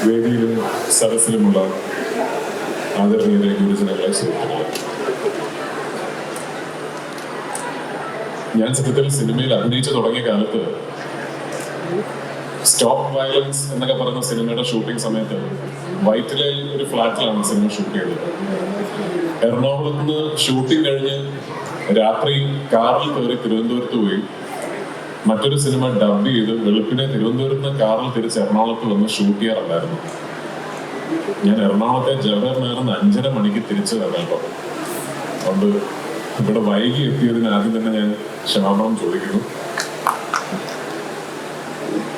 വേദിയിലും സദസ്സിലുമുള്ള ആദരണീയരെ ഗുരുജനങ്ങളെ സുഹൃത്തുക്കളെ, ഞാൻ സത്യത്തിൽ സിനിമയിൽ അഭിനയിച്ചു തുടങ്ങിയ കാലത്ത് സ്റ്റോപ്പ് വയലൻസ് എന്നൊക്കെ പറയുന്ന സിനിമയുടെ ഷൂട്ടിംഗ് സമയത്ത് വൈറ്റിലെ ഒരു ഫ്ലാറ്റിലാണ് സിനിമ ഷൂട്ട് ചെയ്തത്. എറണാകുളത്ത് നിന്ന് ഷൂട്ടിംഗ് കഴിഞ്ഞ് രാത്രി കാറിൽ കയറി തിരുവനന്തപുരത്ത് പോയി മറ്റൊരു സിനിമ ഡബ് ചെയ്ത് വെളുപ്പിനെ തിരുവനന്തപുരത്ത് നിന്ന് കാറിൽ തിരിച്ച് എറണാകുളത്ത് വന്ന് ഷൂട്ട് ചെയ്യാറുണ്ടായിരുന്നു. ഞാൻ എറണാകുളത്തെ ജവഹർ നഗറിൽ 5:30 മണിക്ക് തിരിച്ചു വരാട്ടോ. അതുകൊണ്ട് ഇവിടെ വൈകി എത്തിയതിന് ആദ്യം തന്നെ ഞാൻ ക്ഷമാപണം ചോദിക്കുന്നു.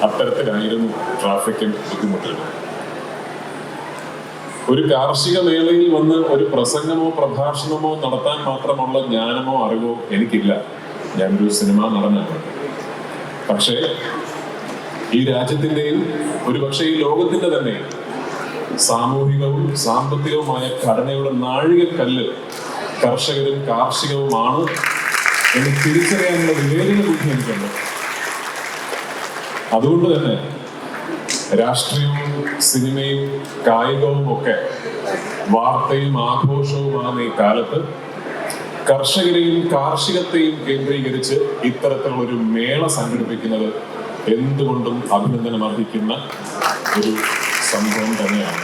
അത്തരത്തിലായിരുന്നു ട്രാഫിക്കും ബുദ്ധിമുട്ടുകൾ. ഒരു കാർഷിക മേളയിൽ വന്ന് ഒരു പ്രസംഗമോ പ്രഭാഷണമോ നടത്താൻ മാത്രമുള്ള ജ്ഞാനമോ അറിവോ എനിക്കില്ല. ഞാനൊരു സിനിമാ നടനാണ്. പക്ഷേ ഈ രാജ്യത്തിന്റെയും ഒരുപക്ഷെ ഈ ലോകത്തിന്റെ തന്നെ സാമൂഹികവും സാമ്പത്തികവുമായ ഘടനയുടെ നാഴികക്കല്ല് കർഷകരും കാർഷികവുമാണ് എന്ന് തിരിച്ചറിയാനുള്ള വിവേചന ബുദ്ധി എനിക്കുണ്ട്. അതുകൊണ്ട് തന്നെ രാഷ്ട്രീയവും സിനിമയും കായികവും ഒക്കെ വാർത്തയും ആഘോഷവുമാണ് ഈ കാലത്ത് കർഷകരെയും കാർഷികത്തെയും കേന്ദ്രീകരിച്ച് ഇത്തരത്തിലുള്ള ഒരു മേള സംഘടിപ്പിക്കുന്നത് എന്തുകൊണ്ടും അഭിനന്ദനം അർഹിക്കുന്ന ഒരു സംഭവം തന്നെയാണ്.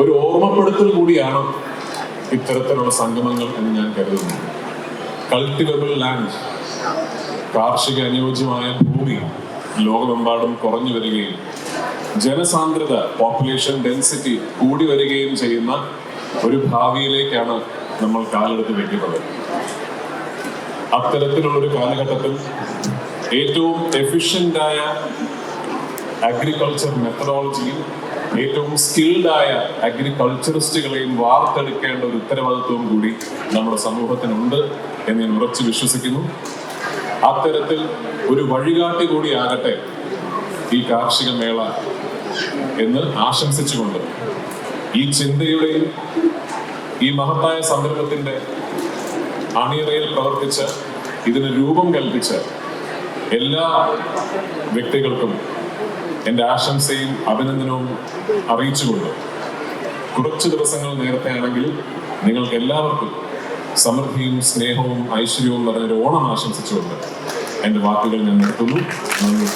ഒരു ഓർമ്മപ്പെടുത്തൽ കൂടിയാണ് ഇത്തരത്തിലുള്ള സംഗമങ്ങൾ എന്ന് ഞാൻ കരുതുന്നു. കൾട്ടിവബിൾ ലാൻഡ്, കാർഷിക അനുയോജ്യമായ ഭൂമി ലോകമെമ്പാടും കുറഞ്ഞു വരികയും ജനസാന്ദ്രത, പോപ്പുലേഷൻ ഡെൻസിറ്റി കൂടി വരികയും ചെയ്യുന്ന ഒരു ഭാവിയിലേക്കാണ് നമ്മൾ കാലെടുത്ത് വെക്കുന്നത്. അത്തരത്തിലുള്ളൊരു കാലഘട്ടത്തിൽ ഏറ്റവും എഫിഷ്യൻ്റായ അഗ്രികൾച്ചർ മെത്തഡോളജിയും ഏറ്റവും സ്കിൽഡായ അഗ്രികൾച്ചറിസ്റ്റുകളെയും വാർത്തെടുക്കേണ്ട ഒരു ഉത്തരവാദിത്വവും കൂടി നമ്മുടെ സമൂഹത്തിനുണ്ട് എന്ന് ഞാൻ ഉറച്ചു വിശ്വസിക്കുന്നു. അത്തരത്തിൽ ഒരു വഴികാട്ടി കൂടിയാകട്ടെ ഈ കാർഷിക മേള എന്ന് ആശംസിച്ചുകൊണ്ട് ഈ ചിന്തയുടെയും ഈ മഹത്തായ സംരംഭത്തിന്റെ അണിയറയിൽ പ്രവർത്തിച്ച, ഇതിന് രൂപം കൽപ്പിച്ച എല്ലാ വ്യക്തികൾക്കും എൻ്റെ ആശംസയും അഭിനന്ദനവും അറിയിച്ചുകൊണ്ട് കുറച്ച് ദിവസങ്ങൾ നേരത്തെ ആണെങ്കിൽ നിങ്ങൾക്ക് എല്ലാവർക്കും സമൃദ്ധിയും സ്നേഹവും ഐശ്വര്യവും നിറഞ്ഞൊരു ഓണം ആശംസിച്ചുകൊണ്ട് എൻ്റെ വാക്കുകൾ ഞാൻ നിർത്തുന്നു. നന്ദി.